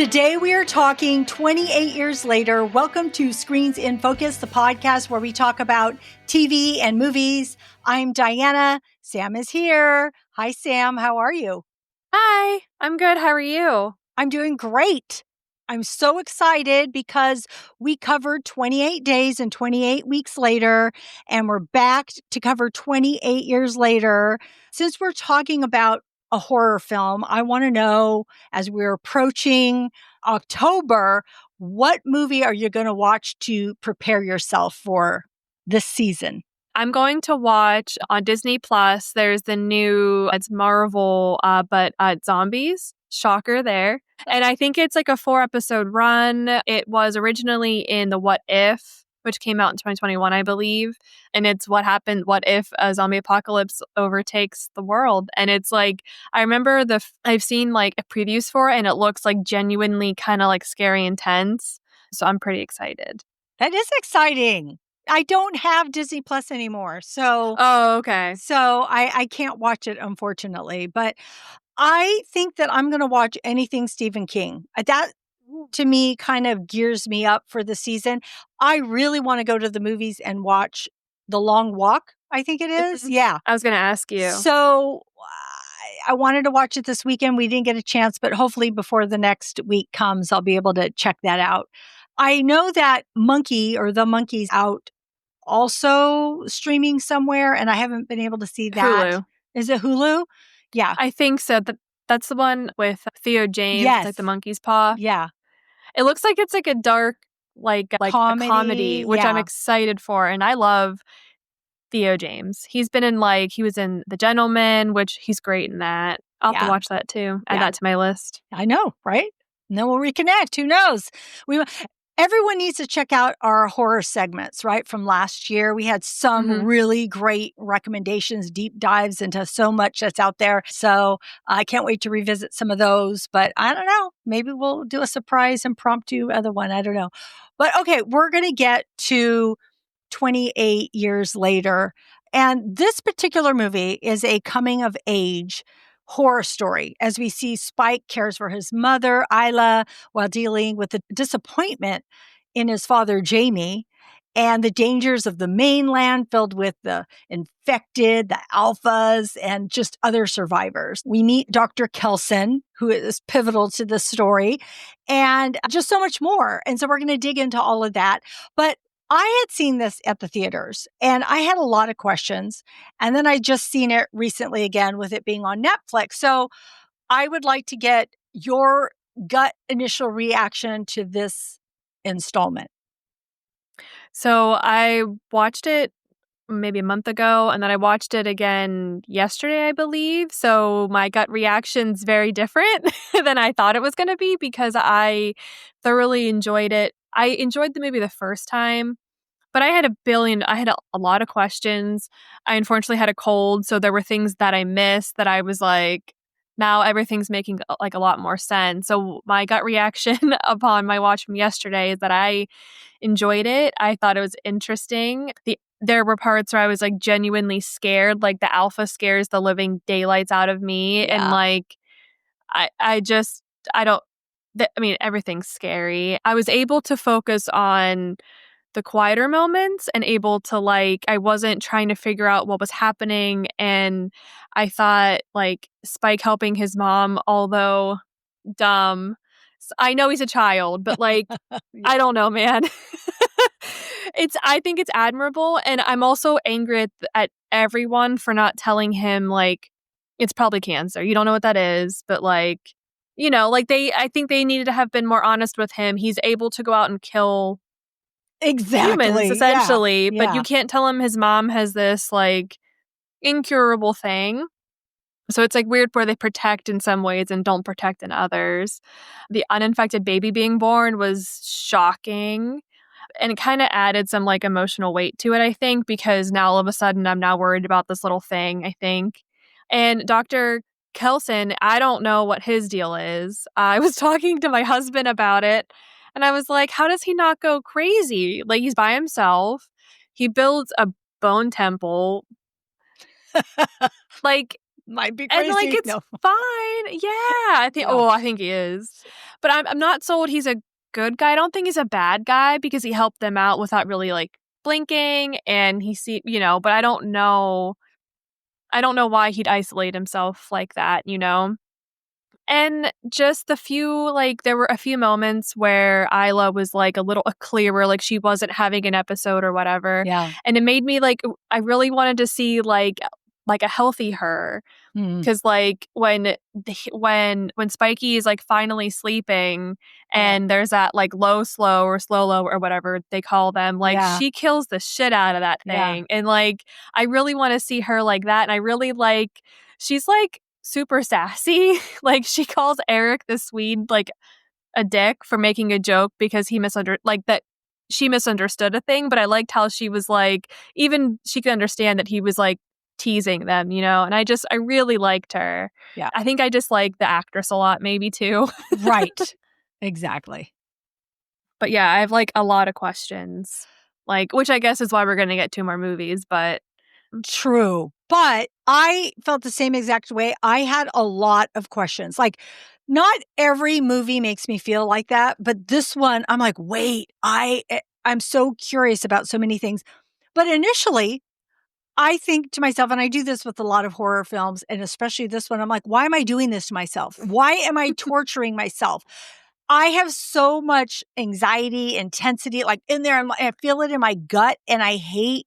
Today we are talking 28 years later. Welcome to Screens in Focus, the podcast where we talk about TV and movies. I'm Diana. Sam is here. Hi, Sam. How are you? Hi, I'm good. How are you? I'm doing great. I'm so excited because we covered 28 days and 28 weeks later, and we're back to cover 28 years later. Since we're talking about a horror film, I want to know, as we're approaching October, what movie are you going to watch to prepare yourself for this season? I'm going to watch on Disney Plus. There's the new, it's Marvel, but zombies. Shocker there. And I think it's like a 4-episode run. It was originally in the What If, which came out in 2021, I believe. And it's what if a zombie apocalypse overtakes the world. And it's like, I remember I've seen like previews for it, and it looks like genuinely kind of like scary and tense. So I'm pretty excited. That is exciting. I don't have Disney Plus anymore. So okay. So I can't watch it, unfortunately. But I think that I'm going to watch anything Stephen King. That, to me, kind of gears me up for the season. I really want to go to the movies and watch The Long Walk, I think it is. Yeah. I was going to ask you. So I wanted to watch it this weekend. We didn't get a chance, but hopefully before the next week comes, I'll be able to check that out. I know that The Monkey's out also streaming somewhere, and I haven't been able to see that. Hulu. Is it Hulu? Yeah. I think so. That's the one with Theo James, Yes. like the monkey's paw. Yeah. It looks like it's like a dark, like comedy, a comedy, which I'm excited for. And I love Theo James. He was in The Gentleman, which he's great in that. I'll have to watch that too. Add that to my list. I know, right? And then we'll reconnect. Who knows? Everyone needs to check out our horror segments, right? From last year. We had some really great recommendations, deep dives into so much that's out there. So I can't wait to revisit some of those. But I don't know. Maybe we'll do a surprise impromptu other one. I don't know. But okay, we're going to get to 28 years later. And this particular movie is a coming of age horror story as we see Spike cares for his mother, Isla, while dealing with the disappointment in his father, Jamie, and the dangers of the mainland filled with the infected, the alphas, and just other survivors. We meet Dr. Kelsen, who is pivotal to the story, and just so much more. And so we're going to dig into all of that. But I had seen this at the theaters and I had a lot of questions. And then I just seen it recently again with it being on Netflix. So I would like to get your gut initial reaction to this installment. So I watched it maybe a month ago, and then I watched it again yesterday, I believe. So my gut reaction's very different than I thought it was going to be because I thoroughly enjoyed it. I enjoyed the movie the first time, but I had a lot of questions. I unfortunately had a cold, so there were things that I missed that I was like, now everything's making like a lot more sense. So my gut reaction upon my watch from yesterday is that I enjoyed it. I thought it was interesting. There were parts where I was like genuinely scared, like the alpha scares the living daylights out of me. Yeah. And like, everything's scary. I was able to focus on the quieter moments and able to I wasn't trying to figure out what was happening. And I thought like Spike helping his mom, although dumb, I know he's a child, but like, I don't know, man. I think it's admirable. And I'm also angry at everyone for not telling him like, it's probably cancer. You don't know what that is, but like, I think they needed to have been more honest with him. He's able to go out and kill humans, essentially, but you can't tell him his mom has this like incurable thing. So it's like weird where they protect in some ways and don't protect in others. The uninfected baby being born was shocking. And it kind of added some like emotional weight to it, I think, because now all of a sudden I'm now worried about this little thing, I think. And Dr. Kelsen, I don't know what his deal is. I was talking to my husband about it, and I was like, how does he not go crazy? Like, he's by himself. He builds a bone temple. Like, might be crazy. And like, it's fine. Yeah. I think he is. But I'm not sold he's a good guy. I don't think he's a bad guy because he helped them out without really like blinking, and but I don't know why he'd isolate himself like that, you know? And just there were a few moments where Isla was like a little clearer, like she wasn't having an episode or whatever. Yeah. And it made me like, I really wanted to see like a healthy her. Mm. Cause like when Spiky is like finally sleeping Oh, and there's that like slow low or whatever they call them, like yeah. she kills the shit out of that Yeah. thing. And like I really want to see her like that. And I really like she's like super sassy. Like she calls Eric the Swede like a dick for making a joke because she misunderstood a thing, but I liked how she was like, even she could understand that he was like teasing them, you know? And I really liked her. Yeah. I think I just like the actress a lot, maybe too. Right. Exactly. But yeah, I have like a lot of questions, like, which I guess is why we're going to get two more movies, but True. But I felt the same exact way. I had a lot of questions. Like, not every movie makes me feel like that, but this one, I'm like, wait, I'm so curious about so many things. But initially, I think to myself, and I do this with a lot of horror films, and especially this one, I'm like, why am I doing this to myself? Why am I torturing myself? I have so much anxiety, intensity, like in there. I feel it in my gut, and I hate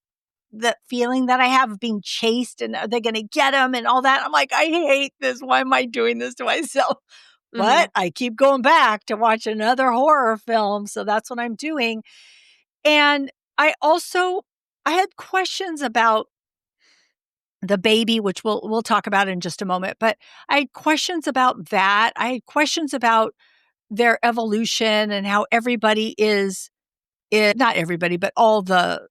the feeling that I have of being chased and are they going to get him and all that. I'm like, I hate this. Why am I doing this to myself? mhm, But I keep going back to watch another horror film. So that's what I'm doing. And I had questions about the baby, which we'll talk about in just a moment. But I had questions about that. I had questions about their evolution and how everybody is not everybody, but all the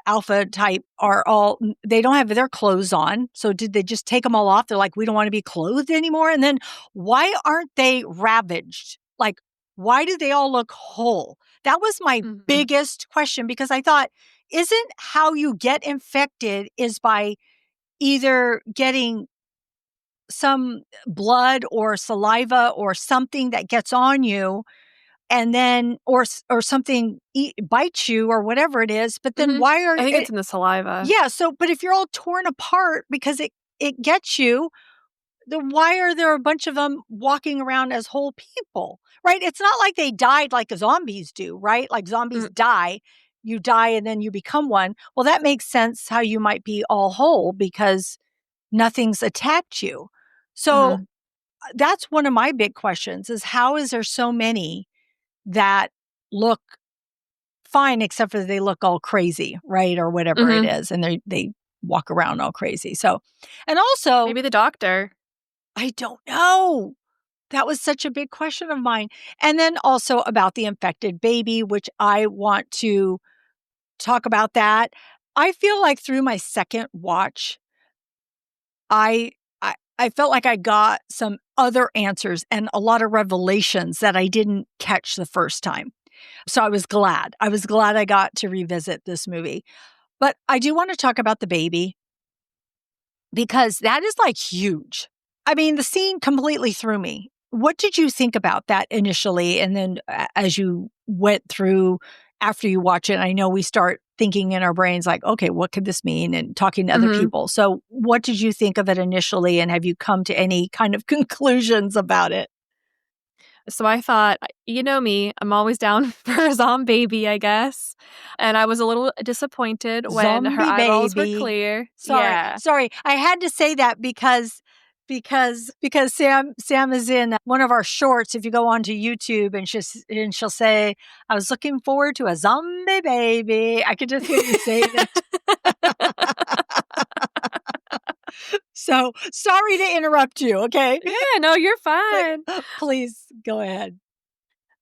alpha type are all they don't have their clothes on. So did they just take them all off? They're like, we don't want to be clothed anymore. And then why aren't they ravaged? Like, why do they all look whole? That was my mhm, biggest question because I thought, isn't how you get infected is by either getting some blood or saliva or something that gets on you and then or something bites you or whatever it is, but then mhm. why are I think it's it in the saliva. yeah, so but if you're all torn apart because it gets you, then why are there a bunch of them walking around as whole people, right? It's not like they died like zombies do, right? Like zombies Mm, die, you die and then you become one. Well, that makes sense how you might be all whole because nothing's attacked you. So mhm, that's one of my big questions is how is there so many that look fine, except for they look all crazy, right? Or whatever it mhm. is. And they walk around all crazy. So, and also, Maybe the doctor. I don't know. That was such a big question of mine. And then also about the infected baby, which I want to talk about that. I feel like through my second watch, I I felt like I got some other answers and a lot of revelations that I didn't catch the first time. So I was glad. I was glad I got to revisit this movie. But I do want to talk about the baby because that is like huge. I mean, the scene completely threw me. What did you think about that initially? And then as you went through after you watch it, I know we start thinking in our brains like, okay, what could this mean? And talking to other Mhm. people. So, what did you think of it initially? And have you come to any kind of conclusions about it? So I thought, you know me, I'm always down for a baby, I guess. And I was a little disappointed when her Zombie eyeballs were baby. clear. Sorry, Yeah. sorry. I had to say that because Sam is in one of our shorts. If you go onto YouTube and she'll say, "I was looking forward to a zombie baby." I could just hear you saying it. So sorry to interrupt you. Okay, Yeah, no, you're but fine. please go ahead.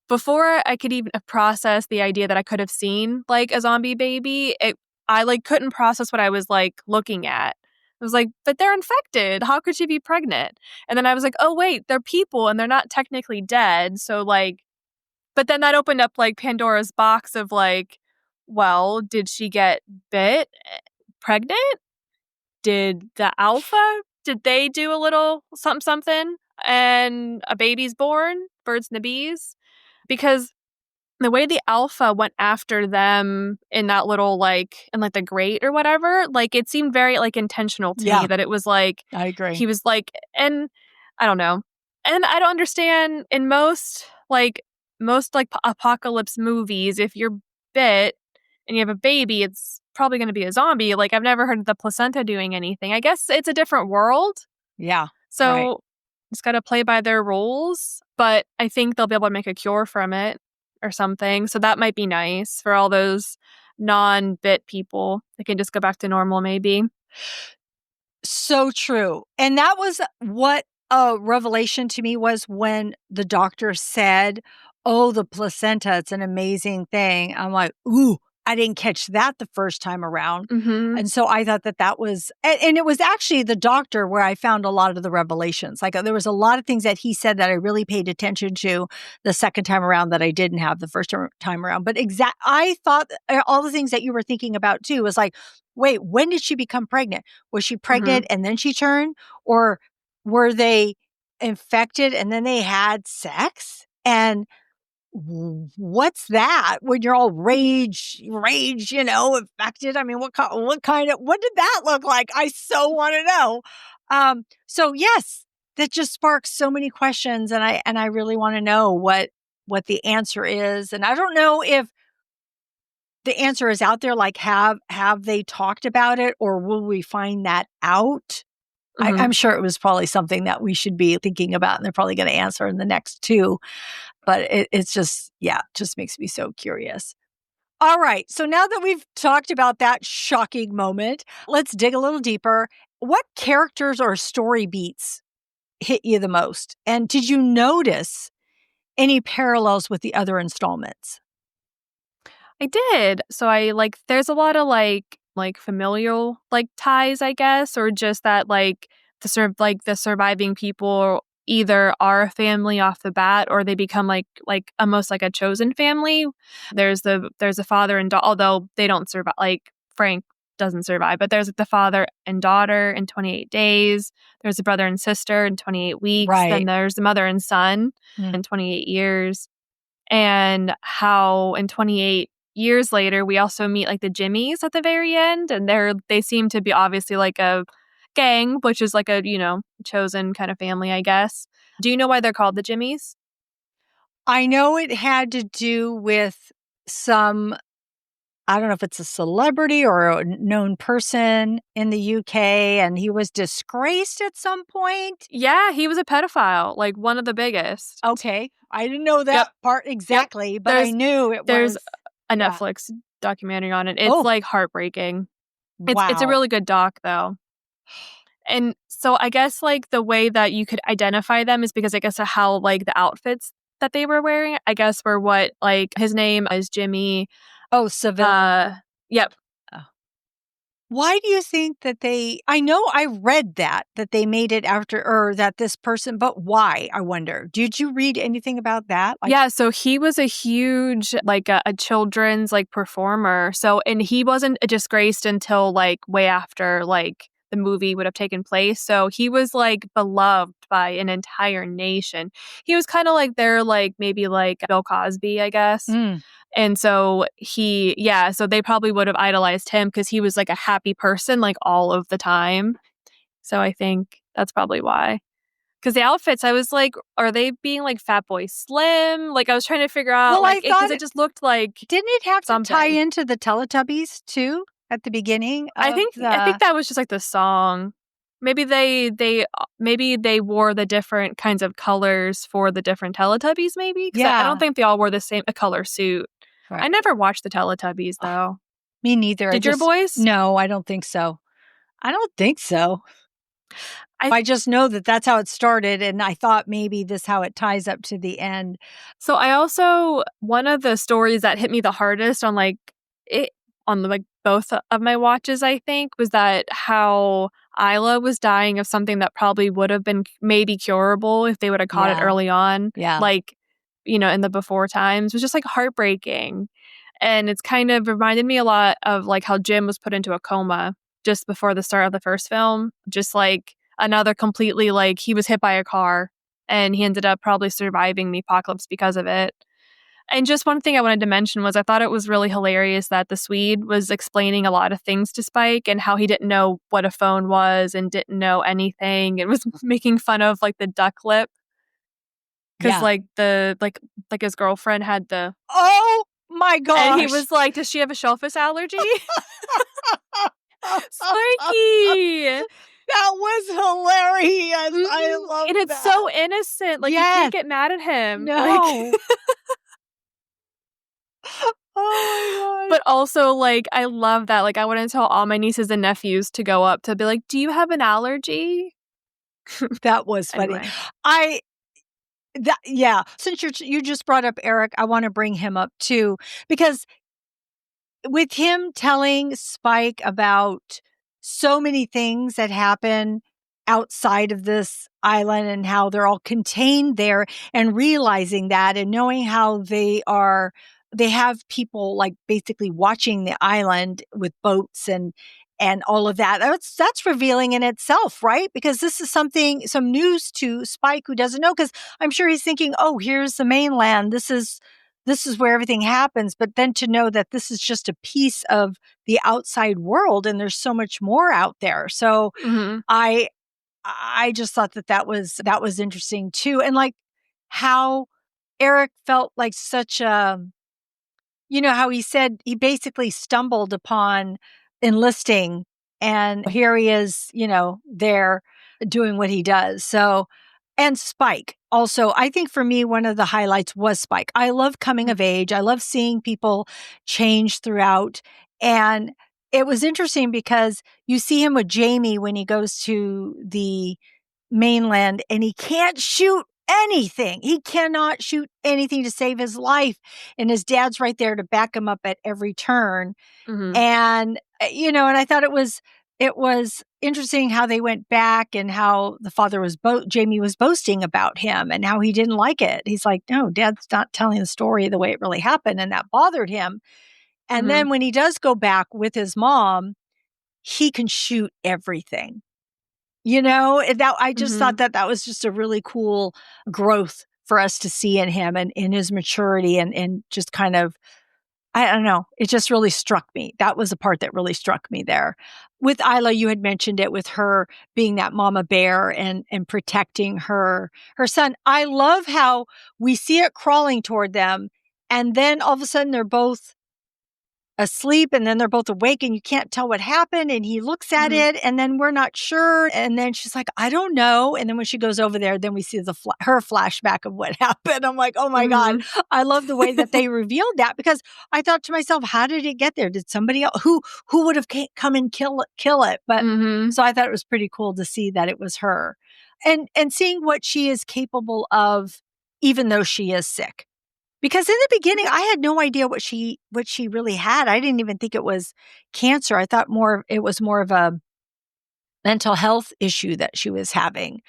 Before I could even process the idea that I could have seen like a zombie baby, I like couldn't process what I was like looking at. I was like, but they're infected. How could she be pregnant? And then I was like, oh wait, they're people and they're not technically dead. So like, but then that opened up like Pandora's box of like, well, did she get bit? Pregnant? Did the alpha? Did they do a little something something and a baby's born birds and the bees. Because the way the alpha went after them in that little, in the grate or whatever, it seemed very, intentional to me Yeah, that it was, I agree. he was, and I don't know. And I don't understand in most apocalypse movies, if you're bit and you have a baby, it's probably going to be a zombie. I've never heard of the placenta doing anything. I guess it's a different world. Yeah, right. So just got to play by their rules. But I think they'll be able to make a cure from it or something. So that might be nice for all those non-bit people. They can just go back to normal, maybe. So true. And that was what a revelation to me was when the doctor said, "Oh, the placenta, it's an amazing thing." I'm like, "Ooh, I didn't catch that the first time around." Mm-hmm. And so I thought that that was and it was actually the doctor where I found a lot of the revelations. There was a lot of things that he said that I really paid attention to the second time around that I didn't have the first time around. But I thought all the things that you were thinking about too was like, wait, when did she become pregnant? Was she Mm-hmm. pregnant and then she turned? Or were they infected and then they had sex? And what's that when you're all rage, infected? I mean, what did that look like? I so want to know. So yes, that just sparks so many questions, and I really want to know what the answer is. And I don't know if the answer is out there. Have they talked about it, or will we find that out? Mm-hmm. I'm sure it was probably something that we should be thinking about, and they're probably going to answer in the next two. But it's just, yeah, just makes me so curious. All right. So now that we've talked about that shocking moment, let's dig a little deeper. What characters or story beats hit you the most? And did you notice any parallels with the other installments? I did. So there's a lot of familial ties, I guess, or just that the surviving people either are a family off the bat or they become almost like a chosen family. There's a father and daughter, although they don't survive. Frank doesn't survive, but there's the father and daughter in 28 days. There's a brother and sister in 28 weeks. Then Right. there's the mother and son in 28 years. And how in 28 years later, we also meet the Jimmies at the very end. And they seem to be obviously a gang, which is chosen kind of family, I guess. Do you know why they're called the Jimmies? I know it had to do with some, I don't know if it's a celebrity or a known person in the UK, and he was disgraced at some point. Yeah, he was a pedophile, one of the biggest. Okay. I didn't know Yep. that part Yep. exactly, but I knew it There's was, a yeah. Netflix documentary on it. It's Oh, heartbreaking. It's a wow. really good doc though. And so I guess the way that you could identify them is because I guess of how the outfits that they were wearing, I guess were what his name is Jimmy. Oh, Seville. Yep. Oh. Why do you think that I know I read that they made it after, or that this person, but why, I wonder? Did you read anything about that? Yeah, so he was a huge a children's performer. So and he wasn't disgraced until way after the movie would have taken place. So he was beloved by an entire nation. He was kind of their maybe Bill Cosby, I guess. Mm. And so so they probably would have idolized him because he was a happy person all of the time. So I think that's probably why. Because the outfits, I was like, are they being Fat Boy Slim? I was trying to figure out Well, I because thought, it just looked like didn't it have to tie something. into the Teletubbies too at the beginning of I think the? that was just the song. Maybe they wore the different kinds of colors for the different Teletubbies. Maybe because I don't Yeah, think they all wore the same a color suit. I right. never watched the Teletubbies Ugh, though. me neither. Did your boys? No, I don't think so. I don't think so. I I just know that that's how it started, and I thought maybe this how it ties up to the end. So I also one of the stories that hit me the hardest on it on both of my watches, I think, was that how Isla was dying of something that probably would have been maybe curable if they would have caught it Yeah, early on, yeah. in the before times. It was just heartbreaking. And it's kind of reminded me a lot of how Jim was put into a coma just before the start of the first film. Just another completely he was hit by a car and he ended up probably surviving the apocalypse because of it. And just one thing I wanted to mention was I thought it was really hilarious that the Swede was explaining a lot of things to Spike and how he didn't know what a phone was and didn't know anything. It was making fun of like the duck lip because Yeah. like his girlfriend had the. Oh my And he gosh. was like, "Does she have a shellfish allergy?" Spiky. That was hilarious. I love And it's that. so innocent. Like, you Yes. can't get mad at him. Like, No. Oh my but gosh. also, like, I love that. Like, I want to tell all my nieces and nephews to go up to be like, "Do you have an allergy?" That was funny. Anyway. Yeah. Since you just brought up Eric, I want to bring him up too, because with him telling Spike about so many things that happen outside of this island and how they're all contained there, and realizing that and knowing how they have people like basically watching the island with boats and all of that. That's revealing in itself, right? Because this is some news to Spike, who doesn't know, because I'm sure he's thinking, oh, here's the mainland. This is where everything happens. But then to know that this is just a piece of the outside world and there's so much more out there. So Mhm. I just thought that was interesting too. And like how Eric felt like such a, how he said he basically stumbled upon enlisting, and here he is, there doing what he does. So, and Spike also, I think for me, one of the highlights was Spike. I love coming of age. I love seeing people change throughout. And it was interesting because you see him with Jamie when he goes to the mainland and he can't shoot anything. He cannot shoot anything to save his life. And his dad's right there to back him up at every turn. Mhm. And, and I thought it was interesting how they went back and how the father Jamie was boasting about him and how he didn't like it. He's like, no, Dad's not telling the story the way it really happened. And that bothered him. And Mhm. then when he does go back with his mom, he can shoot everything. And that I just thought Mhm. that was just a really cool growth for us to see in him and in his maturity and just kind of, I don't know, it just really struck me. That was the part that really struck me there. With Isla, you had mentioned it, with her being that mama bear and protecting her son. I love how we see it crawling toward them, and then all of a sudden they're both asleep, and then they're both awake and you can't tell what happened, and he looks at Mhm. it and then we're not sure, and then she's like, I don't know, and then when she goes over there, then we see her flashback of what happened. I'm like, oh my god, Mhm. I love the way that they revealed that, because I thought to myself, how did it get there? Did somebody else who would have come and kill it? But Mhm. so I thought it was pretty cool to see that it was her, and seeing what she is capable of, even though she is sick. Because in the beginning, I had no idea what she really had. I didn't even think it was cancer. I thought it was more of a mental health issue that she was having.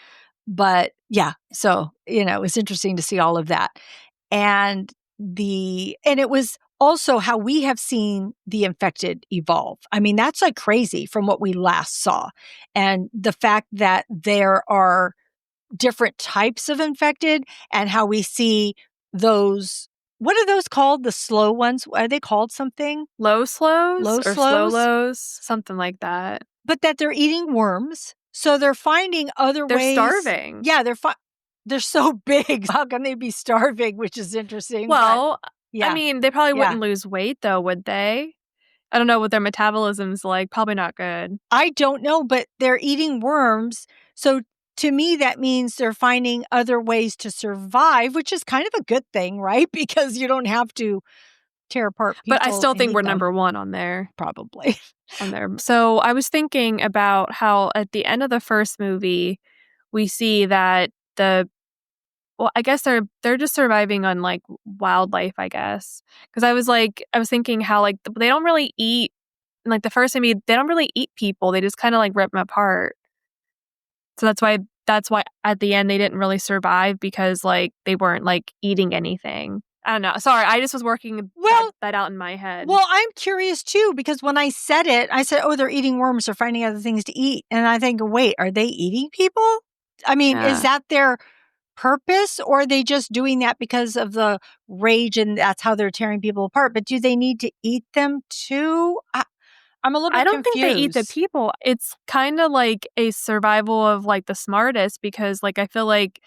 But yeah, so, it was interesting to see all of that. And it was also how we have seen the infected evolve. I mean, that's like crazy from what we last saw. And the fact that there are different types of infected, and how we see those, what are those called? The slow ones? Are they called something? Low slows Low or slow slows? lows, something like that. But that they're eating worms. So they're finding other They're ways. starving. Yeah, they're so big. How can they be starving? Which is interesting. But Well, I yeah, mean, they probably yeah. wouldn't lose weight though, would they? I don't know what their metabolism's like. Probably not good. I don't know, but they're eating worms. So to me, that means they're finding other ways to survive, which is kind of a good thing, right? Because you don't have to tear apart But I people still and think eat we're them, number 1 on there. probably. So I was thinking about how at the end of the first movie, we see that I guess they're just surviving on like wildlife, I guess. Because I was thinking how like they don't really eat in like the first movie, they don't really eat people. They just kind of like rip them apart. So that's why at the end they didn't really survive, because like they weren't like eating anything. I don't know. Sorry, I just was working Well, that out in my head. well, I'm curious too, because when I said it, I said, oh, they're eating worms, they're finding other things to eat. And I think, wait, are they eating people? I mean, is Yeah. that their purpose, or are they just doing that because of the rage and that's how they're tearing people apart? But do they need to eat them too? I'm a little I bit don't think they eat the confused. people. It's kind of like a survival of like the smartest because like I feel like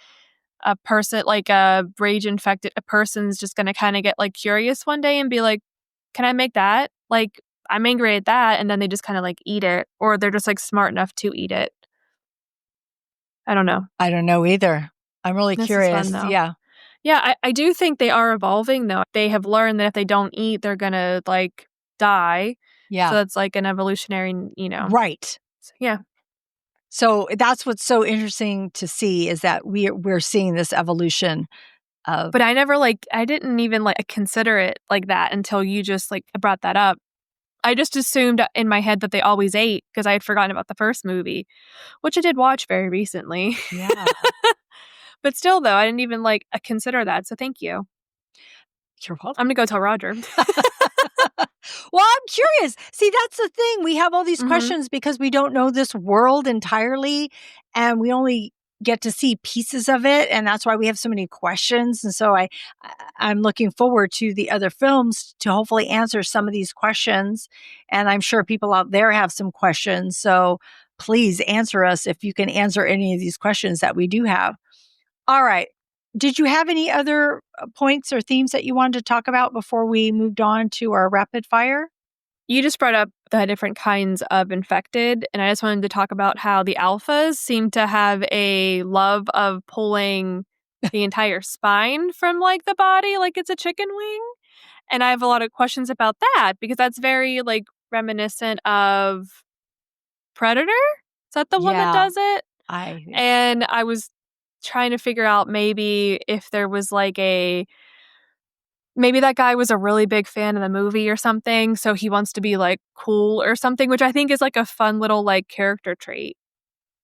a person like a rage infected a person's just going to kind of get like curious one day and be like, "Can I make that?" Like I'm angry at that and then they just kind of like eat it or they're just like smart enough to eat it. I don't know. I don't know either. I'm really This is fun curious. though. Yeah. Yeah, I do think they are evolving though. They have learned that if they don't eat, they're gonna like die. So Yeah. that's like an evolutionary, Right. yeah. So that's what's so interesting to see is that we're seeing this evolution of But I didn't even like consider it like that until you just like brought that up. I just assumed in my head that they always ate because I had forgotten about the first movie, which I did watch very recently. yeah. But still though, I didn't even like consider that. So thank you. You're welcome. I'm gonna go tell Roger. Well, I'm curious. See, that's the thing. We have all these Mhm. questions because we don't know this world entirely and we only get to see pieces of it, and that's why we have so many questions. And so I'm looking forward to the other films to hopefully answer some of these questions, and I'm sure people out there have some questions. So please answer us if you can answer any of these questions that we do have. All right. Did you have any other points or themes that you wanted to talk about before we moved on to our rapid fire? You just brought up the different kinds of infected, and I just wanted to talk about how the alphas seem to have a love of pulling the entire spine from like the body like it's a chicken wing. And I have a lot of questions about that because that's very like reminiscent of Predator. Is that the one that Yeah, does it? I think so. And I was trying to figure out maybe if there was like a maybe that guy was a really big fan of the movie or something, so he wants to be, like, cool or something, which I think is, like, a fun little, like, character trait.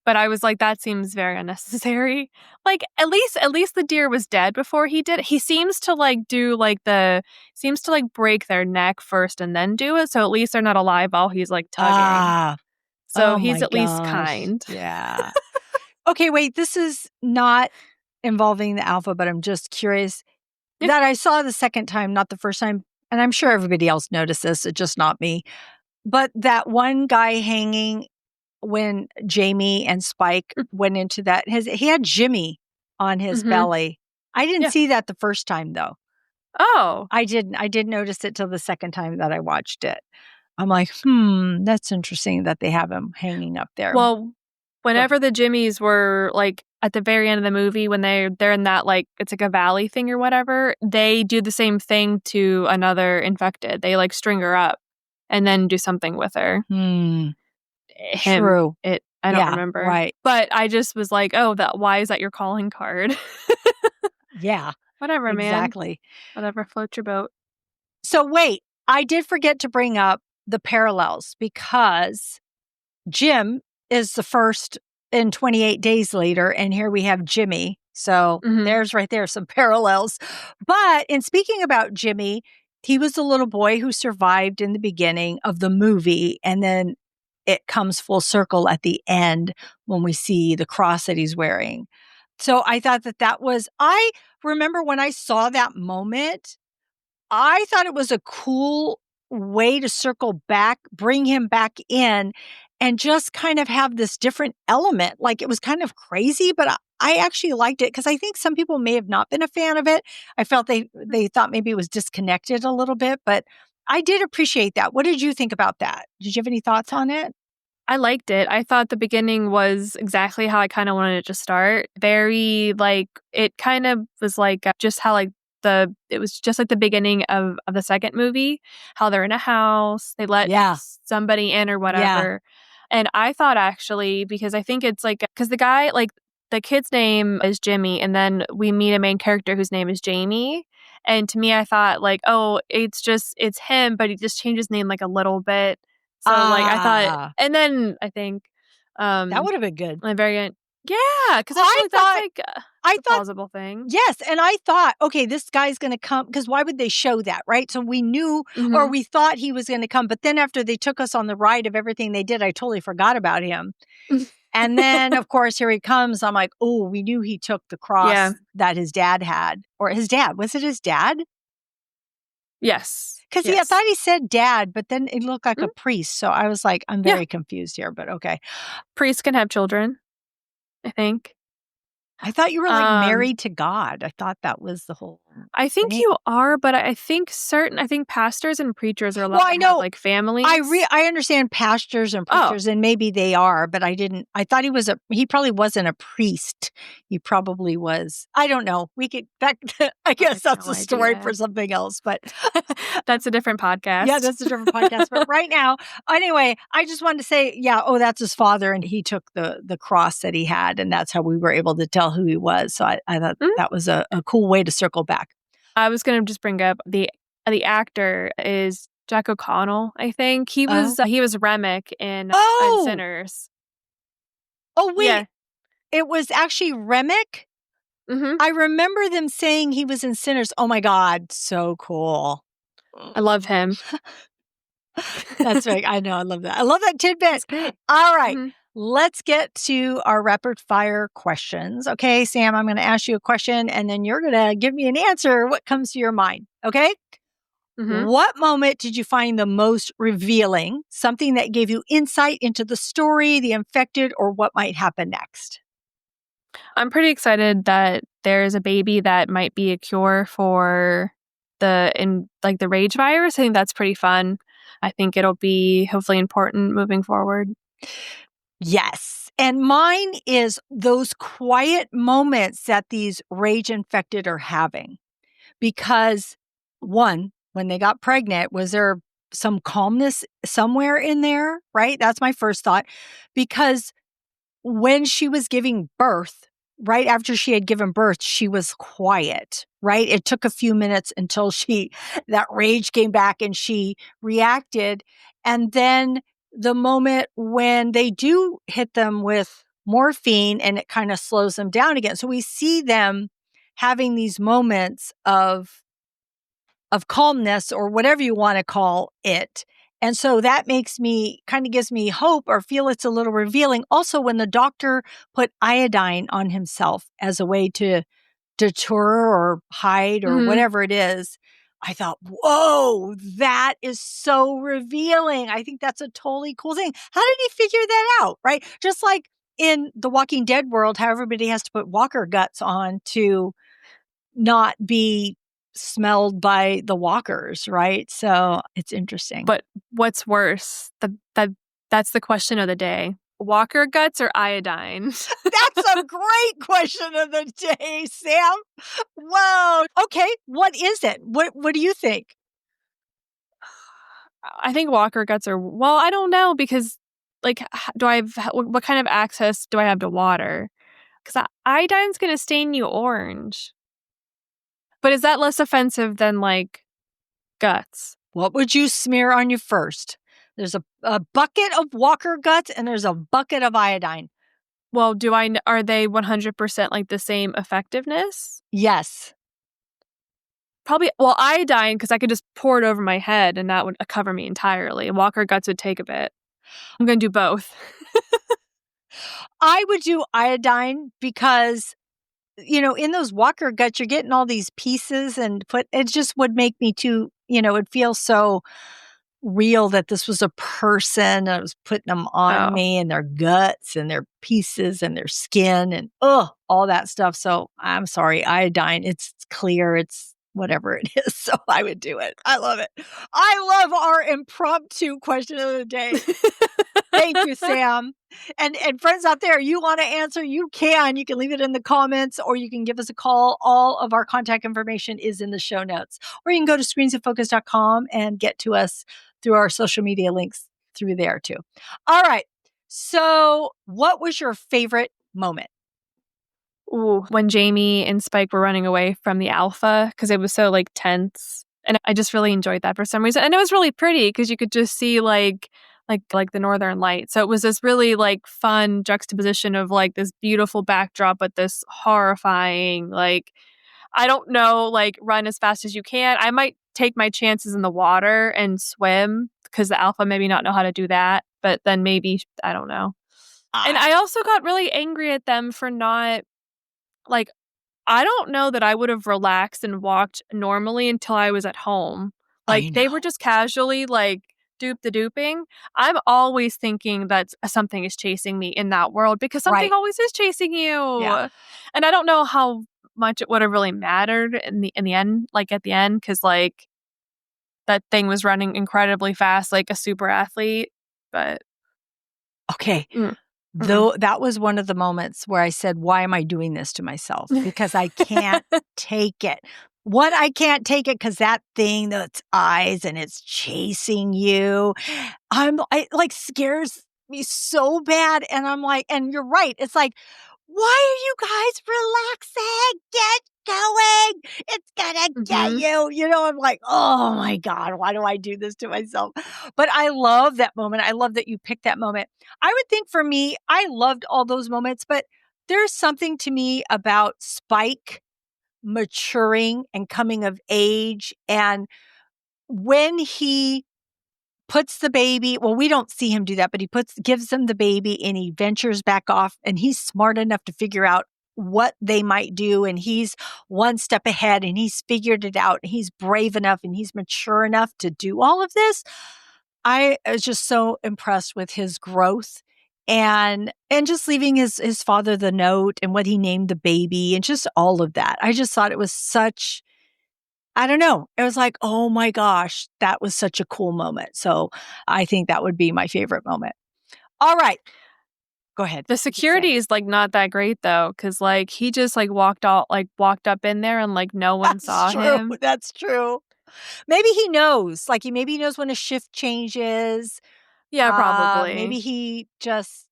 But I was like, "That seems very unnecessary." Like, at least the deer was dead before he did it. He seems to, like, do, like, seems to, like, break their neck first and then do it, so at least they're not alive while he's, like, tugging. Ah, So oh he's my at least gosh. kind. Yeah. Okay, wait, this is not involving the alpha, but I'm just curious Yeah. that I saw the second time, not the first time. And I'm sure everybody else noticed this, it's just not me. But that one guy hanging when Jamie and Spike Mm, went into that, he had Jimmy on his mhm. belly. I didn't Yeah. see that the first time though. Oh. I didn't. I did notice it till the second time that I watched it. I'm like, that's interesting that they have him hanging up there. Well, Go ahead. whenever the Jimmies were, like, at the very end of the movie when they're in that, like it's like a valley thing or whatever, they do the same thing to another infected. They, like, string her up and then do something with her. Hmm. Him, True. it I don't Yeah. remember. Right. But I just was like, "Oh, that why is that your calling card?" Yeah. Whatever, man. Exactly. Whatever floats your boat. So wait, I did forget to bring up the parallels because Jim is the first in 28 Days Later, and here we have Jimmy. So Mhm. there's right there some parallels. But in speaking about Jimmy, he was the little boy who survived in the beginning of the movie, and then it comes full circle at the end when we see the cross that he's wearing. So I thought that was, I remember when I saw that moment, I thought it was a cool way to circle back, bring him back in, and just kind of have this different element. Like, it was kind of crazy, but I actually liked it because I think some people may have not been a fan of it. I felt they thought maybe it was disconnected a little bit, but I did appreciate that. What did you think about that? Did you have any thoughts on it? I liked it. I thought the beginning was exactly how I kinda wanted it to start. Very, like it kind of was like, just how, like, it was just like the beginning of the second movie, how they're in a house, they let Yeah. somebody in or Yeah. whatever, and I thought actually because I think it's like because the guy like, the kid's name is Jimmy, and then we meet a main character whose name is Jamie, and to me, I thought like, "Oh, it's him, but he just changed his name, like, a little bit." So, like, I thought Ah, and then I think, that um, would have been good. at the very end yeah, because I feel I like that's, thought, like, I a thought plausible thing. Yes, and I thought, "Okay, this guy's gonna come because why would they show that, right?" So we knew or Mhm. we thought he was gonna come, but then after they took us on the ride of everything they did, I totally forgot about him. And then, of course, here he comes. I'm like, oh, we knew he took the Yeah. cross that his dad had. Or his dad. Was it his dad? Yes. Because I Yes. thought he said dad, but then it looked like Mm, a priest. So I was like, I'm yeah. very confused here, but okay. Priests can have children, I think. I thought you were like Um, married to God. I thought that was the whole I think thing. you are, but I think pastors and preachers are Well, allowed I to have, know like, families. I understand pastors and Oh, preachers, and maybe they are, but I thought he probably wasn't a priest. He probably was. I don't know. We could that I I have guess that's no a story for idea. something else, but That's a different yeah, podcast. that's a different podcast. But right now, anyway, I just wanted to say, yeah, oh, that's his father, and he took the cross that he had, and that's how we were able to tell who he was. So I thought Mm, that was a cool way to circle back. I was gonna just bring up the actor is Jack O'Connell, I think. He was Remick in Oh, Sinners. oh, wait, Yeah. it was actually Remick. Mhm. I remember them saying he was in Sinners. Oh my God, so cool. I love him. That's right. I know. I love that. I love that tidbit. He's great. All right. Mhm. Let's get to our rapid fire questions. Okay, Sam, I'm going to ask you a question and then you're going to give me an answer. What comes to your mind? Okay. Mhm. What moment did you find the most revealing? Something that gave you insight into the story, the infected, or what might happen next? I'm pretty excited that there's a baby that might be a cure for the rage virus. I think that's pretty fun. I think it'll be hopefully important moving forward. Yes. And mine is those quiet moments that these rage infected are having. Because one, when they got pregnant, was there some calmness somewhere in there? Right. That's my first thought. Because when she was giving birth, right after she had given birth, she was quiet, right? It took a few minutes until that rage came back and she reacted. And then the moment when they do hit them with morphine and it kind of slows them down again. So we see them having these moments of calmness or whatever you want to call it. And so that gives me hope or feel it's a little revealing. Also, when the doctor put iodine on himself as a way to deter or hide or Mhm. whatever it is, I thought, whoa, that is so revealing. I think that's a totally cool thing. How did he figure that out? Right. Just like in the Walking Dead world, how everybody has to put walker guts on to not be smelled by the walkers, right? So it's interesting. But what's worse? That's the question of the day. Walker guts or iodine? That's a great question of the day, Sam. Whoa. Okay, what is it? What do you think? I think walker guts are well, I don't know because like do I have what kind of access do I have to water? Cuz iodine's going to stain you orange. But is that less offensive than like guts? What would you smear on you first? There's a bucket of walker guts and there's a bucket of iodine. Well, are they 100% like the same effectiveness? Yes. Probably well, iodine cuz I could just pour it over my head and that would cover me entirely. Walker guts would take a bit. I'm going to do both. I would do iodine because in those walker guts, you're getting all these pieces and it just would make me it feels so real that this was a person. I was putting them on Oh. me and their guts and their pieces and their skin and all that stuff. So I'm sorry, iodine. It's clear. It's whatever it is. So I would do it. I love it. I love our impromptu question of the day. Thank you, Sam. And friends out there, you want to answer, you can. You can leave it in the comments or you can give us a call. All of our contact information is in the show notes. Or you can go to screensofocus.com and get to us through our social media links through there too. All right. So, what was your favorite moment? Ooh, when Jamie and Spike were running away from the alpha because it was so like tense. And I just really enjoyed that for some reason. And it was really pretty because you could just see like the northern light. So it was this really like fun juxtaposition of like this beautiful backdrop but this horrifying like I don't know, like run as fast as you can. I might take my chances in the water and swim because the alpha maybe not know how to do that, but then maybe I don't know. And I also got really angry at them for not, like, I don't know that I would have relaxed and walked normally until I was at home. Like, I they were know. just casually, like, dupe-the-duping. I'm always thinking that something is chasing me in that world because something Right. always is chasing Yeah. you. And I don't know how much it would have really mattered in the end, like, at the end, because, like, that thing was running incredibly fast like a super athlete, but Okay. mm, mm-mm. Though that was one of the moments where I said, "Why am I doing this to myself?" Because I can't take it. One, I can't take it because that thing, that's eyes and it's chasing you. I like scares me so bad. And I'm like, and you're right. It's like, why are you guys relaxing? Get going. It's gonna get Mhm. you. I'm like, oh my God, why do I do this to myself? But I love that moment. I love that you picked that moment. I would think for me, I loved all those moments, but there's something to me about Spike maturing and coming of age. And when he puts the baby, well, we don't see him do that, but gives them the baby and he ventures back off and he's smart enough to figure out what they might do. And he's one step ahead and he's figured it out. And he's brave enough and he's mature enough to do all of this. I was just so impressed with his growth and just leaving his father the note and what he named the baby and just all of that. I just thought it was such, I don't know. It was like, oh my gosh, that was such a cool moment. So I think that would be my favorite moment. All right. Go ahead. The You could say. security is, like, not that great though, because like, he just, like, walked up in there and, like, no one That's saw true. him. That's true. Maybe he knows. Like maybe he knows when a shift changes. Yeah, Maybe probably. he just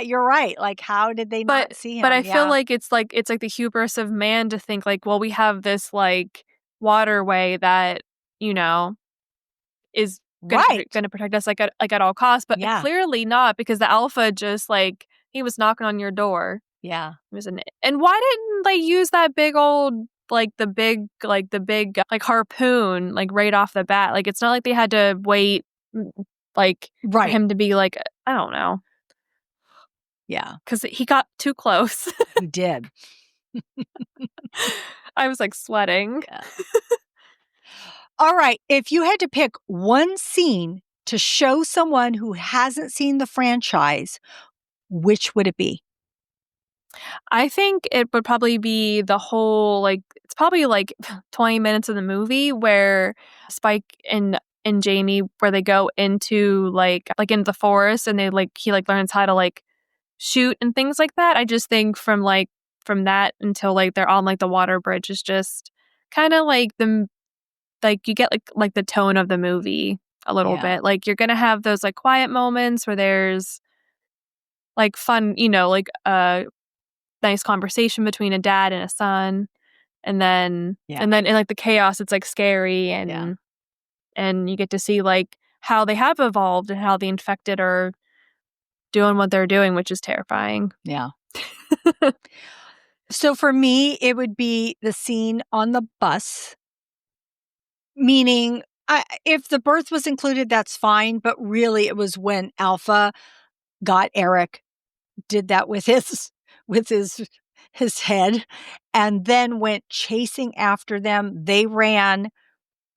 you're right. Like, how did they But not see but I him? feel Yeah. like it's like the hubris of man to think like, well, we have this, like, waterway that, you know, is Right. gonna protect us, like, at all costs, but Yeah. clearly not because the alpha just, like, he was knocking on your door. Yeah. It was an and why didn't they use that big old like, harpoon, like, right off the bat? Like, it's not like they had to wait, like, for Right. him to be like, I don't know, Yeah. because he got too close. He did. I was, like, sweating. Yeah. All right. If you had to pick one scene to show someone who hasn't seen the franchise, which would it be? I think it would probably be the whole, like it's probably, like, 20 minutes of the movie where Spike and Jamie where they go into, into the forest and he, like, learns how to, like, shoot and things like that. I just think from that until, like, they're on, like, the water bridge is just kinda like you get, like, the tone of the movie a little Yeah. bit. Like, you're gonna have those, like, quiet moments where there's, like, fun, nice conversation between a dad and a son, and then Yeah. and then in, like, the chaos, it's, like, scary Yeah. and you get to see, like, how they have evolved and how the infected are doing what they're doing, which is terrifying. Yeah. So for me, it would be the scene on the bus, meaning if the birth was included, that's fine. But really, it was when Alpha got Eric, did that with with his head, and then went chasing after them. They ran.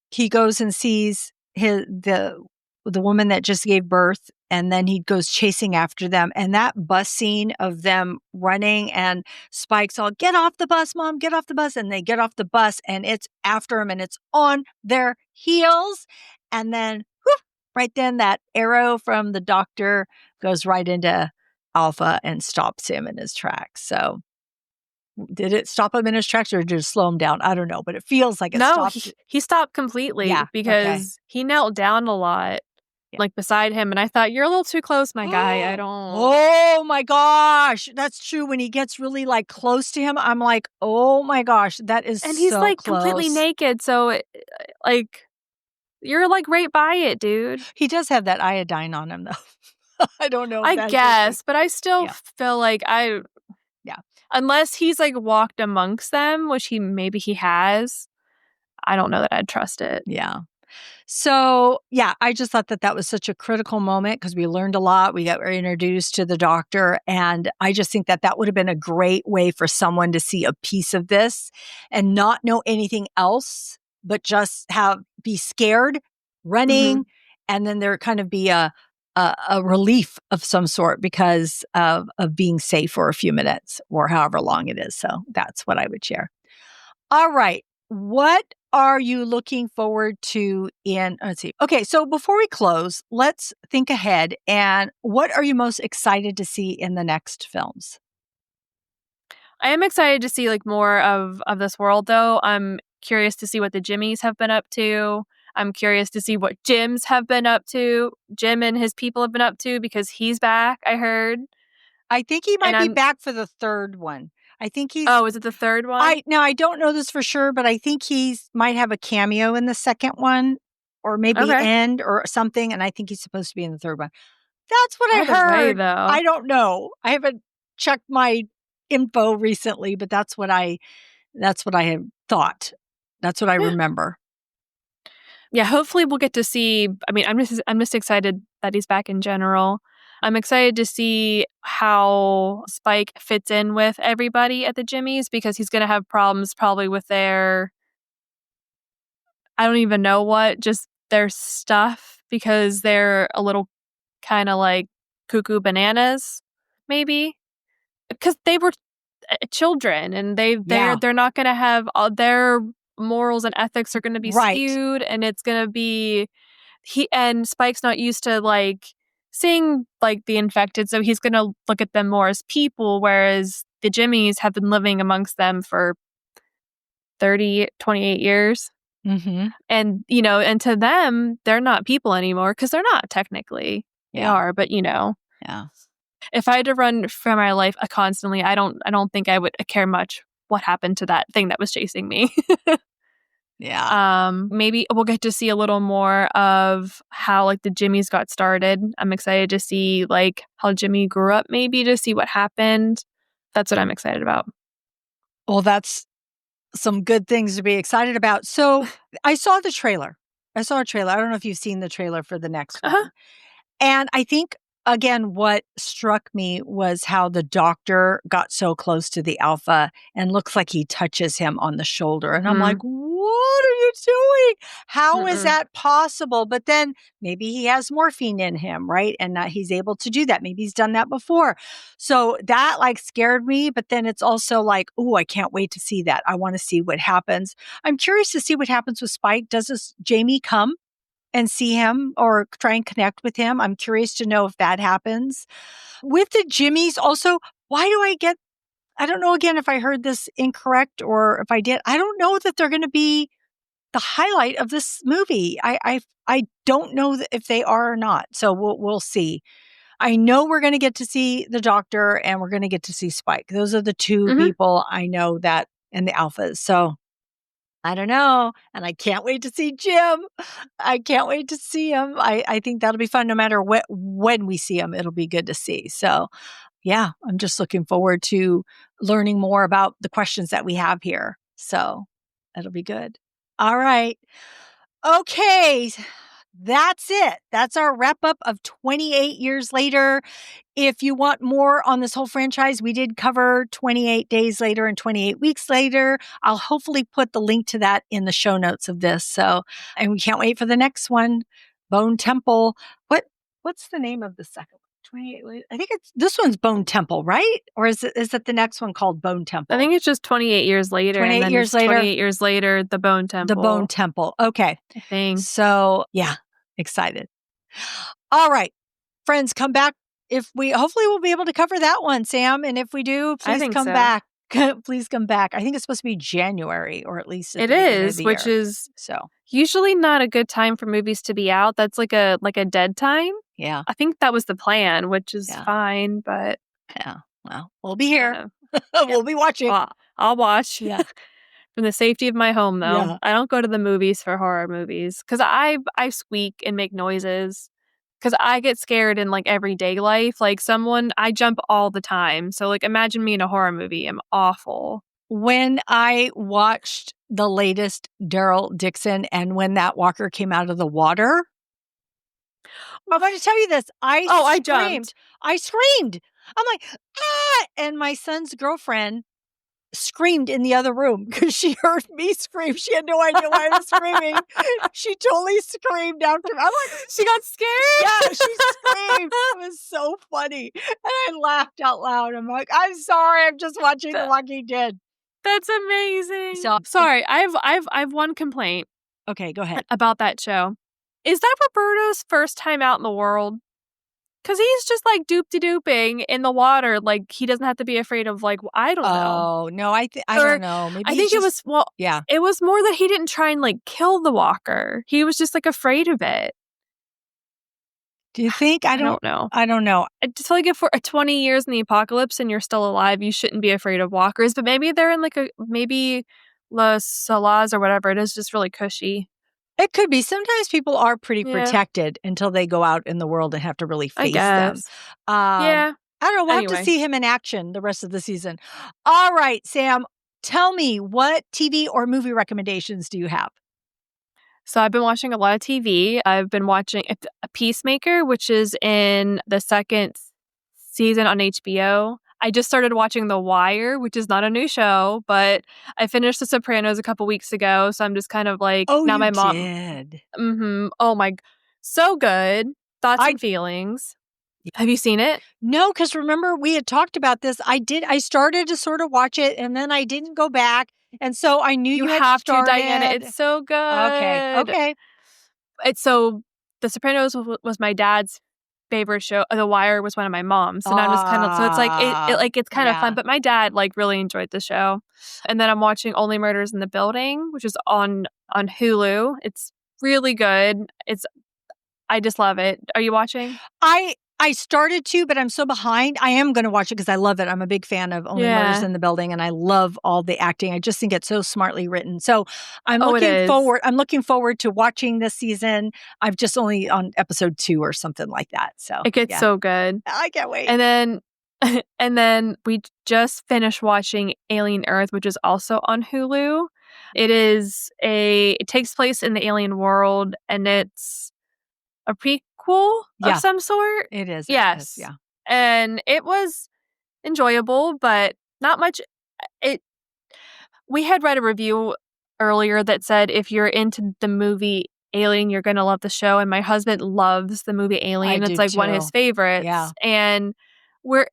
He goes and sees the woman that just gave birth, and then he goes chasing after them. And that bus scene of them running and Spike's all, "Get off the bus, Mom, get off the bus." And they get off the bus and it's after him and it's on their heels. And then whoop, right then that arrow from the doctor goes right into Alpha and stops him in his tracks. So did it stop him in his tracks or did it slow him down? I don't know, but it feels like it No, stopped. he stopped completely Yeah. Okay. because he knelt down a lot, Yeah. like, beside him, and I thought, "You're a little too close, my guy, I don't." Oh my gosh. That's true. When he gets really like close to him, I'm like, oh my gosh, that is And he's, so like, completely close. naked, so like, you're, like, right by it, dude. He does have that iodine on him though. I don't know if I that's a thing. guess, but I still Yeah. feel like Yeah. unless he's, like, walked amongst them, which he maybe he has, I don't know that I'd trust it. Yeah. So, yeah, I just thought that was such a critical moment because we learned a lot. We got introduced to the doctor. And I just think that would have been a great way for someone to see a piece of this and not know anything else, but just be scared, Mhm. running, and then there kind of be a relief of some sort because of being safe for a few minutes or however long it is. So that's what I would share. All right. What are you looking forward to let's see. Okay, so before we close, let's think ahead. And what are you most excited to see in the next films? I am excited to see, like, more of this world, though. I'm curious to see what the Jimmies have been up to. I'm curious to see what Jims have been up to. Jim and his people have been up to because he's back, I heard. I think he And might be I'm back for the third one. I think Oh, is it the 3rd one? I don't know this for sure, but I think he's might have a cameo in the second one or maybe Okay. end or something. And I think he's supposed to be in the third one. That's what I Either way, heard. though. I don't know. I haven't checked my info recently, but that's what I had thought. That's what I Yeah. remember. Yeah, hopefully we'll get to see. I mean, I'm just excited that he's back in general. I'm excited to see how Spike fits in with everybody at the Jimmys because he's gonna have problems probably with their I don't even know what, just their stuff because they're a little kinda like cuckoo bananas, maybe? Because they were children and Yeah. they're not gonna have all their morals and ethics are gonna be Right. skewed, and it's gonna be Spike's not used to, like, seeing, like, the infected, so he's gonna look at them more as people, whereas the Jimmies have been living amongst them for 28 years. Mhm. And, and to them, they're not people anymore because 'cause they're not technically. They Yeah. are, but, Yeah. if I had to run for my life, constantly, I don't think I would care much what happened to that thing that was chasing me. Yeah. Maybe we'll get to see a little more of how, like, the Jimmies got started. I'm excited to see, like, how Jimmy grew up maybe to see what happened. That's what I'm excited about. Well, that's some good things to be excited about. So, I saw the trailer. I saw a trailer. I don't know if you've seen the trailer for the next Uh-huh. one. And I think, again, what struck me was how the doctor got so close to the alpha and looks like he touches him on the shoulder. And I'm like, Mhm. what are you doing? How is Mm-mm. that possible? But then maybe he has morphine in him, right? And he's able to do that. Maybe he's done that before. So that like scared me. But then it's also like, oh, I can't wait to see that. I want to see what happens. I'm curious to see what happens with Spike. Does this Jamie come and see him or try and connect with him? I'm curious to know if that happens. With the Jimmies also, why do I don't know again if I heard this incorrect or if I did. I don't know that they're going to be the highlight of this movie. I don't know if they are or not. So we'll see. I know we're going to get to see the doctor and we're going to get to see Spike. Those are the two Mhm. people I know that and the alphas. So I don't know. And I can't wait to see Jim. I can't wait to see him. I think that'll be fun no matter when we see him, it'll be good to see. So, yeah, I'm just looking forward to learning more about the questions that we have here. So, that'll be good. All right. Okay. That's it. That's our wrap up of 28 years later. If you want more on this whole franchise, we did cover 28 days later and 28 weeks later. I'll hopefully put the link to that in the show notes of this. So, and we can't wait for the next one, Bone Temple. What's the name of the second one? 28. I think this one's Bone Temple, right? Or is it the next one called Bone I Temple? think it's just 28 years later, and 28 then years it's later, 28 years later, the Bone the Bone Temple, Temple. Okay. I think. So, yeah, excited. All right. Friends, come back if we hopefully we'll be able to cover that one, Sam. And if we do, I please think come so. back. Please come back. I think it's supposed to be January or at least at It the beginning of is, the which year. is So, usually not a good time for movies to be out. That's like a dead time. yeah. I think that was the plan, which is Yeah. fine, but Yeah. Well, we'll be I don't here. know. Yep. We'll be watching. Well, I'll watch Yeah. from the safety of my home, though. Yeah. I don't go to the movies for horror movies because I squeak and make noises because I get scared in like everyday life. Like I jump all the time. So like imagine me in a horror movie. I'm awful. When I watched the latest Daryl Dixon and when that walker came out of the water? I'm going to tell you this. I jumped. I screamed. I'm like, ah! And my son's girlfriend screamed in the other room because she heard me scream. She had no idea why I was screaming. She totally screamed after me. I'm like, she got scared? Yeah, she screamed. It was so funny. And I laughed out loud. I'm like, I'm sorry. I'm just watching The Walking Dead. That's amazing. So sorry, I've one complaint. Okay, go ahead. About that show. Is that Roberto's first time out in the world? Because he's just like doop-de-dooping in the water. Like, he doesn't have to be afraid of, like, I don't know. Oh, no, I don't know. Maybe I think it was, yeah. It was more that he didn't try and, like, kill the walker. He was just, like, afraid of it. Do you think? I don't know. I don't know. I just feel like if we're 20 years in the apocalypse and you're still alive, you shouldn't be afraid of walkers. But maybe they're in, like, maybe Las Salas or whatever. It is just really cushy. It could be. Sometimes people are pretty protected until they go out in the world and have to really face them. Yeah. I don't know. We'll have to see him in action the rest of the season. All right, Sam, tell me, what TV or movie recommendations do you have? So I've been watching a lot of TV. I've been watching Peacemaker, which is in the second season on HBO. I just started watching The Wire, which is not a new show, but I finished The Sopranos a couple weeks ago, so I'm just kind of like, Oh, now you my mom did. Mm-hmm. Oh my, so good. Thoughts and feelings. Have you seen it? No, because remember we had talked about this. I started to sort of watch it, and then I didn't go back, and so I knew you had have started. to, Diana. It's so good. Okay. It's so The Sopranos was my dad's favorite show. The Wire was one of my mom's. And I'm just kind of, so it's like, it's kind of fun. But my dad, like, really enjoyed the show. And then I'm watching Only Murders in the Building, which is on Hulu. It's really good. I just love it. Are you watching? I started to, but I'm so behind. I am going to watch it because I love it. I'm a big fan of Only Murders in the Building, and I love all the acting. I just think it's so smartly written. So I'm looking forward. I'm looking forward to watching this season. I've just only on episode 2 or something like that. So it gets so good. I can't wait. And then we just finished watching Alien Earth, which is also on Hulu. It takes place in the alien world, and it's a prequel of some sort. It is. Yes. Yeah. And it was enjoyable, but not much. We had read a review earlier that said if you're into the movie Alien, you're going to love the show. And my husband loves the movie Alien. It's like one of his favorites. Yeah. And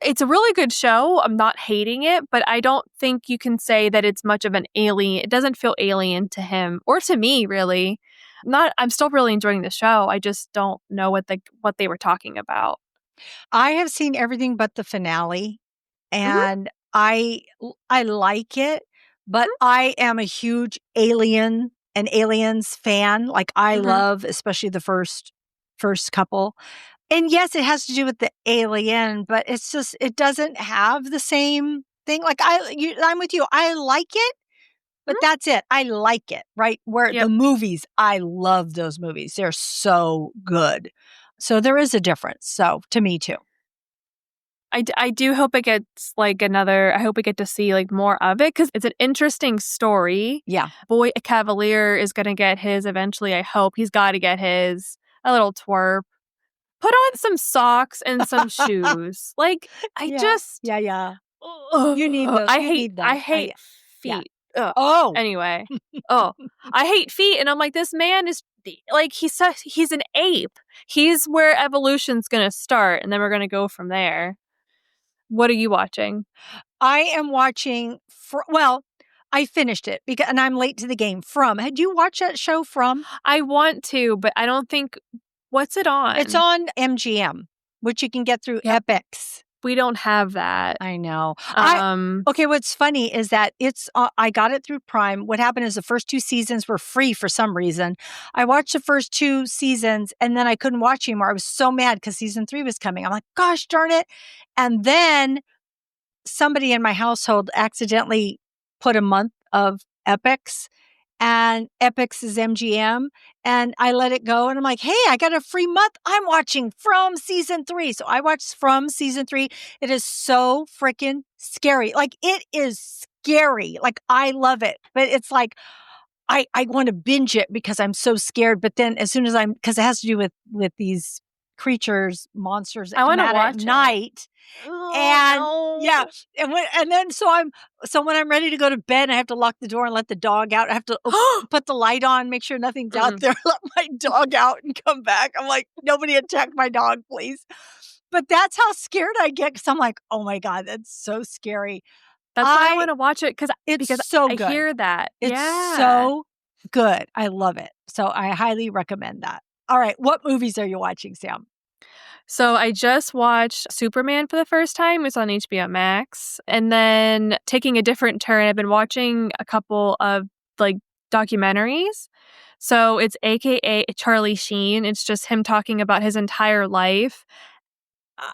it's a really good show. I'm not hating it, but I don't think you can say that it's much of an alien. It doesn't feel alien to him or to me, really. I'm still really enjoying the show. I just don't know what they were talking about. I have seen everything but the finale, and I like it, but I am a huge Alien and Aliens fan. Like, I love especially the first couple. And yes, it has to do with the alien, but it's just, it doesn't have the same thing. Like, I'm with you. I like it. But that's it. I like it, right? Where the movies, I love those movies. They're so good. So there is a difference. So to me too. I do hope it gets I hope we get to see like more of it because it's an interesting story. Yeah. Boy Cavalier is going to get his eventually. I hope he's got to get his, a little twerp. Put on some socks and some shoes. Like, Yeah. You need those. I hate feet. Yeah. Anyway. I hate feet. And I'm like, this man is like, he's an ape. He's where evolution's going to start. And then we're going to go from there. What are you watching? I am watching, I finished it and I'm late to the game. Had you watched that show From? I want to, but I don't think, what's it on? It's on MGM, which you can get through Epix. We don't have that. I know. Okay, what's funny is that I got it through Prime. What happened is the first 2 seasons were free for some reason. I watched the first 2 seasons and then I couldn't watch anymore. I was so mad because season 3 was coming. I'm like, gosh darn it. And then somebody in my household accidentally put a month of Epix, and Epix is MGM, and I let it go, and I'm like, hey, I got a free month. I'm watching From season 3. So I watched From season 3. It is so freaking scary. Like, it is scary. Like, I love it. But it's like, I want to binge it because I'm so scared. But then as soon as because it has to do with these creatures, monsters that I come want to out at watch it. night. Oh And yeah, no. and then so when I'm ready to go to bed, I have to lock the door and let the dog out. I have to put the light on, make sure nothing's out Mm-mm. there, let my dog out and come back. I'm like, nobody attack my dog, please. But that's how scared I get because I'm like, oh my God, that's so scary. That's why I I want to watch it It's because so I good. hear that. It's Yeah. so good. I love it. So I highly recommend that. All right, what movies are you watching, Sam? So I just watched Superman for the first time. It's on HBO Max. And then taking a different turn, I've been watching a couple of like documentaries. So it's AKA Charlie Sheen. It's just him talking about his entire life. Uh,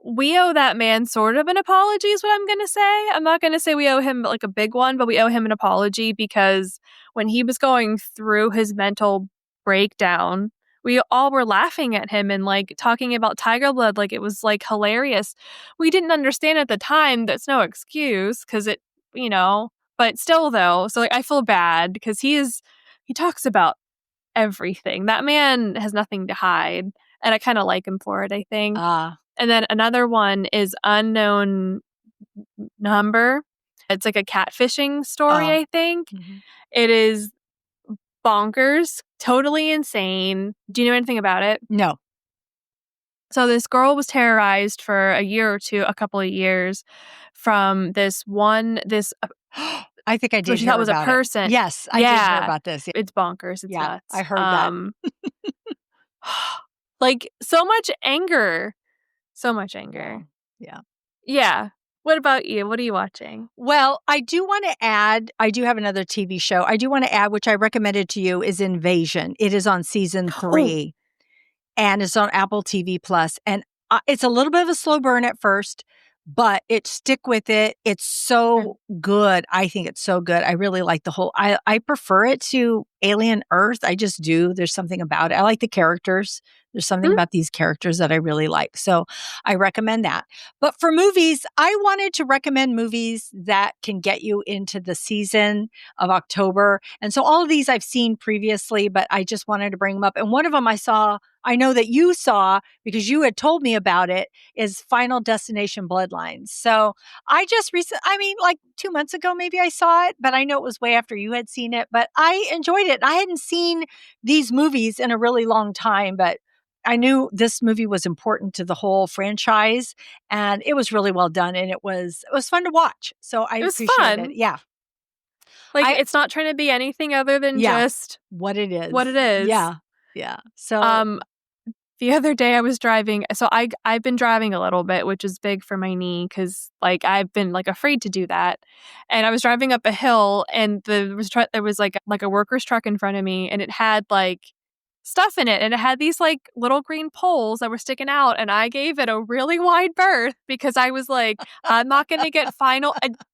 We owe that man sort of an apology, is what I'm going to say. I'm not going to say we owe him like a big one, but we owe him an apology because when he was going through his mental breakdown, we all were laughing at him and like talking about Tiger Blood like it was like hilarious. We didn't understand at the time. That's no excuse because you know, but still though. So like I feel bad because he talks about everything. That man has nothing to hide. And I kind of like him for it, I think. Ah, And then another one is Unknown Number. It's like a catfishing story, oh, I think. mhm. It is bonkers, totally insane. Do you know anything about it? No. So this girl was terrorized for a year or two, a couple of years from this I think I what did she thought hear was a about it. person. Yes, I did hear Yeah. about this. It's bonkers. It's Yeah, I nuts. heard that. Like so much anger. So much anger. Wow. Yeah. Yeah. What about you? What are you watching? Well, I do want to add, I do have another TV show. I do want to add, which I recommended to you, is Invasion. It is on season Oh, 3 and it's on Apple TV Plus. And it's a little bit of a slow burn at first, but stick with it. It's okay. so good. I think it's so good. I really like I prefer it to Alien Earth. I just do. There's something about it. I like the characters. There's something Hmm? about these characters that I really like. So I recommend that. But for movies, I wanted to recommend movies that can get you into the season of October. And so all of these I've seen previously, but I just wanted to bring them up. And one of them I know that you saw because you had told me about it, is Final Destination Bloodlines. So I mean, like 2 months ago, maybe I saw it, but I know it was way after you had seen it, but I enjoyed it. I hadn't seen these movies in a really long time, but I knew this movie was important to the whole franchise and it was really well done and it was fun to watch. So I It was appreciated it. fun. Yeah. Like, I it's not trying to be anything other than yeah, just what it what is. it is. Yeah. Yeah. So Um, the other day I was driving so I've been driving a little bit, which is big for my knee because like, I've been, like, afraid to do that, and I was driving up a hill, and there was, like, a worker's truck in front of me, and it had, like, stuff in it, and it had these, like, little green poles that were sticking out, and I gave it a really wide berth because I was like, "I'm not gonna get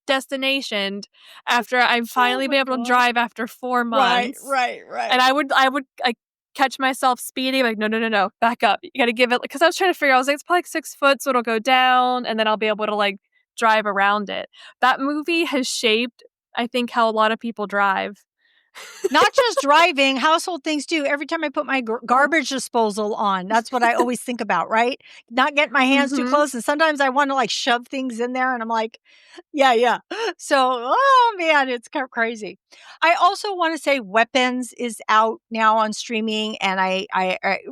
destinationed after I've oh finally my been able to God. drive after 4 Right, months." right, And right. I would, like, catch myself speeding, like, "No, no, no, no, back up. You gotta give it" because I was trying to figure out, I was like, "It's probably, like, 6 foot, so it'll go down, and then I'll be able to, like, drive around it." That movie has shaped, I think, how a lot of people drive. Not just driving, household things too. Every time I put my Oh. garbage disposal on, that's what I always think about, right? Not getting my hands too Mhm. close. And sometimes I want to like shove things in there and I'm like, yeah, yeah. So, oh man, it's kind of crazy. I also want to say Weapons is out now on streaming and I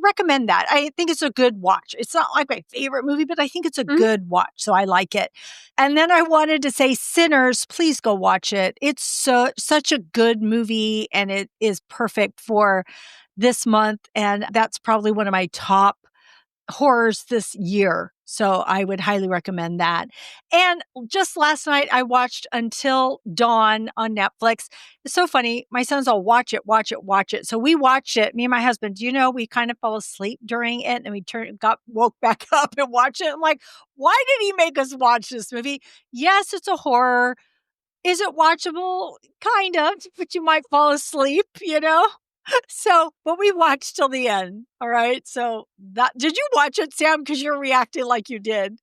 recommend that. I think it's a good watch. It's not like my favorite movie, but I think it's a Mhm. good watch. So I like it. And then I wanted to say Sinners, please go watch it. It's such a good movie and it is perfect for this month. And that's probably one of my top horrors this year. So I would highly recommend that. And just last night, I watched Until Dawn on Netflix. It's so funny. My son's all watch it, watch it, watch it. So we watched it. Me and my husband, do you know, we kind of fell asleep during it and we woke back up and watched it. I'm like, why did he make us watch this movie? Yes, it's a horror. Is it watchable? Kind of, but you might fall asleep, you know? So, but we watched till the end. All right. So that did you watch it, Sam? Because you're reacting like you did.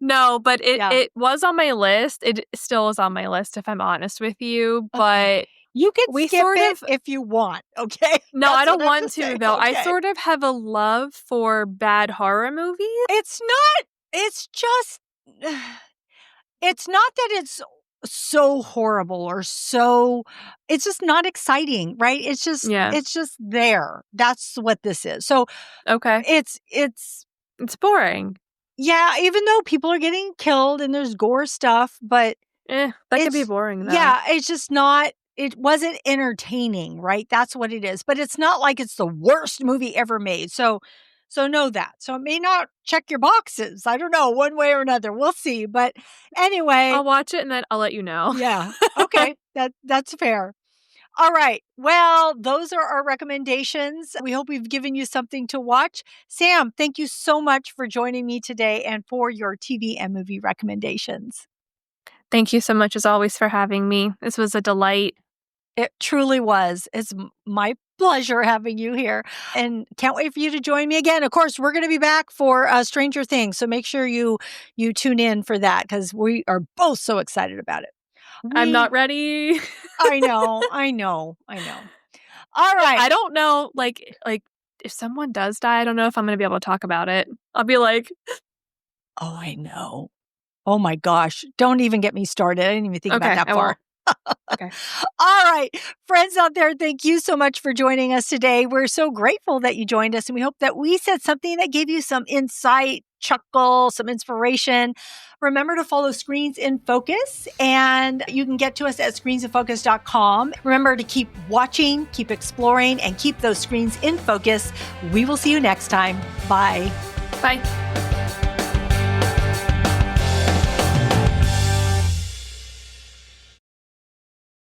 No, but it Yeah. it was on my list. It still is on my list, if I'm honest with you, Okay. but You can We skip sort it of- if you want, okay? No, I That's don't what I have want to, say, though. I okay? sort of have a love for bad horror movies. It's not, it's just, it's not that it's so horrible or so, it's just not exciting, right? Yeah. It's just there. That's what this is. So Okay. it's, It's boring. yeah, even though people are getting killed and there's gore stuff, but That could be boring, though. yeah, it's just not, it wasn't entertaining, right? That's what it is. But it's not like it's the worst movie ever made. So know that. So it may not check your boxes. I don't know, one way or another. We'll see. But anyway. I'll watch it and then I'll let you know. Yeah. Okay. That's fair. All right. Well, those are our recommendations. We hope we've given you something to watch. Sam, thank you so much for joining me today and for your TV and movie recommendations. Thank you so much, as always, for having me. This was a delight. It truly was. It's my pleasure having you here and can't wait for you to join me again. Of course, we're going to be back for Stranger Things. So make sure you tune in for that because we are both so excited about it. I'm not ready. I know. All right. I don't know, like if someone does die, I don't know if I'm going to be able to talk about it. I'll be like, oh, I know. Oh my gosh. Don't even get me started. I didn't even think about that far. Okay. All right. Friends out there, thank you so much for joining us today. We're so grateful that you joined us, and we hope that we said something that gave you some insight, chuckle, some inspiration. Remember to follow Screens in Focus, and you can get to us at screensinfocus.com. Remember to keep watching, keep exploring, and keep those screens in focus. We will see you next time. Bye. Bye.